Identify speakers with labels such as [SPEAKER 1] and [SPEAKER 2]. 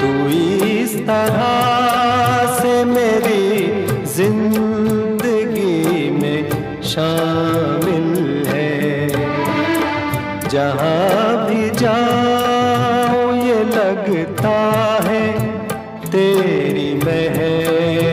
[SPEAKER 1] तू इस तरह से मेरी जिंदगी में शामिल है। जहाँ भी जाऊं ये लगता है तेरी महफिल